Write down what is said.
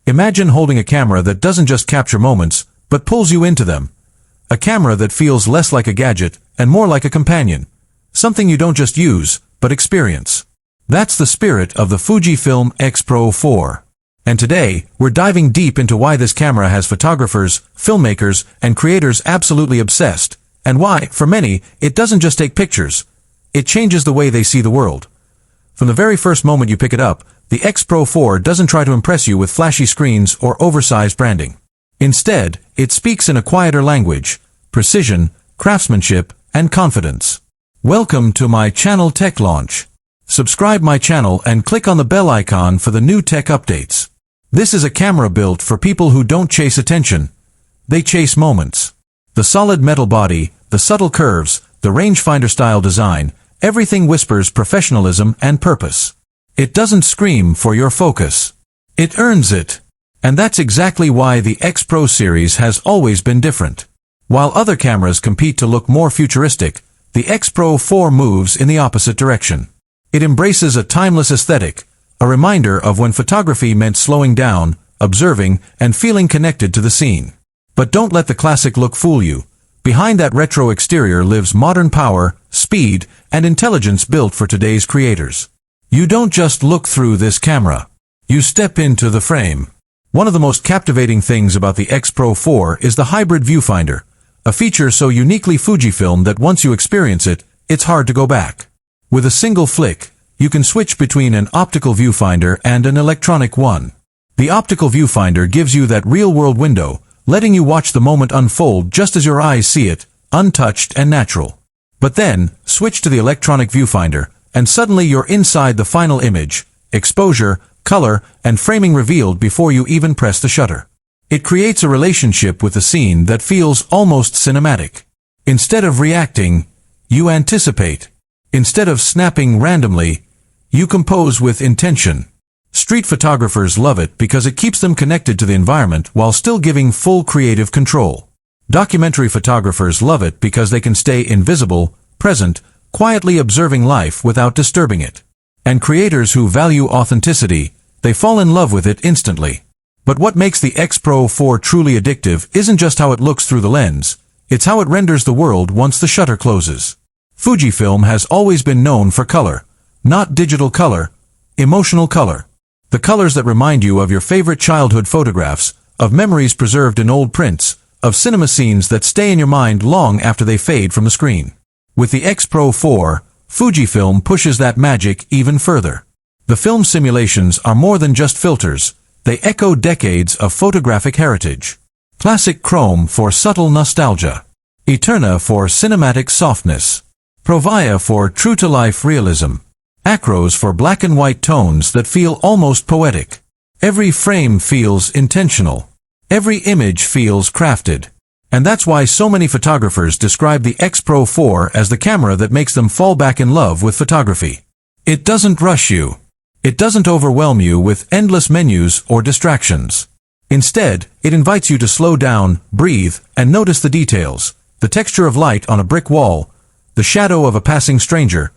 Imagine holding a camera that doesn't just capture moments, but pulls you into them. A camera that feels less like a gadget and more like a companion. Something you don't just use, but experience. That's the spirit of the Fujifilm X-Pro 4. And today, we're diving deep into why this camera has photographers, filmmakers, and creators absolutely obsessed, and why, for many, it doesn't just take pictures. It changes the way they see the world. From the very first moment you pick it up, the X-Pro 4 doesn't try to impress you with flashy screens or oversized branding. Instead, it speaks in a quieter language: precision, craftsmanship, and confidence. Welcome to my channel Tech Launch. Subscribe my channel and click on the bell icon for the new tech updates. This is a camera built for people who don't chase attention. They chase moments. The solid metal body, the subtle curves, the rangefinder-style design, everything whispers professionalism and purpose. It doesn't scream for your focus. It earns it. And that's exactly why the X-Pro series has always been different. While other cameras compete to look more futuristic, the X-Pro 4 moves in the opposite direction. It embraces a timeless aesthetic, a reminder of when photography meant slowing down, observing, and feeling connected to the scene. But don't let the classic look fool you. Behind that retro exterior lives modern power, speed, and intelligence built for today's creators. You don't just look through this camera. You step into the frame. One of the most captivating things about the X-Pro 4 is the hybrid viewfinder, a feature so uniquely Fujifilm that once you experience it, it's hard to go back. With a single flick, you can switch between an optical viewfinder and an electronic one. The optical viewfinder gives you that real-world window, letting you watch the moment unfold just as your eyes see it, untouched and natural. But then, switch to the electronic viewfinder, and suddenly you're inside the final image, exposure, color, and framing revealed before you even press the shutter. It creates a relationship with the scene that feels almost cinematic. Instead of reacting, you anticipate. Instead of snapping randomly, you compose with intention. Street photographers love it because it keeps them connected to the environment while still giving full creative control. Documentary photographers love it because they can stay invisible, present, quietly observing life without disturbing it. And creators who value authenticity, they fall in love with it instantly. But what makes the X-Pro 4 truly addictive isn't just how it looks through the lens, it's how it renders the world once the shutter closes. Fujifilm has always been known for color. Not digital color, emotional color. The colors that remind you of your favorite childhood photographs, of memories preserved in old prints, of cinema scenes that stay in your mind long after they fade from the screen. With the X-Pro 4, Fujifilm pushes that magic even further. The film simulations are more than just filters, they echo decades of photographic heritage. Classic chrome for subtle nostalgia. Eterna for cinematic softness. Provia for true-to-life realism. Acros for black and white tones that feel almost poetic. Every frame feels intentional. Every image feels crafted. And that's why so many photographers describe the X-Pro 4 as the camera that makes them fall back in love with photography. It doesn't rush you. It doesn't overwhelm you with endless menus or distractions. Instead, it invites you to slow down, breathe, and notice the details. The texture of light on a brick wall, the shadow of a passing stranger,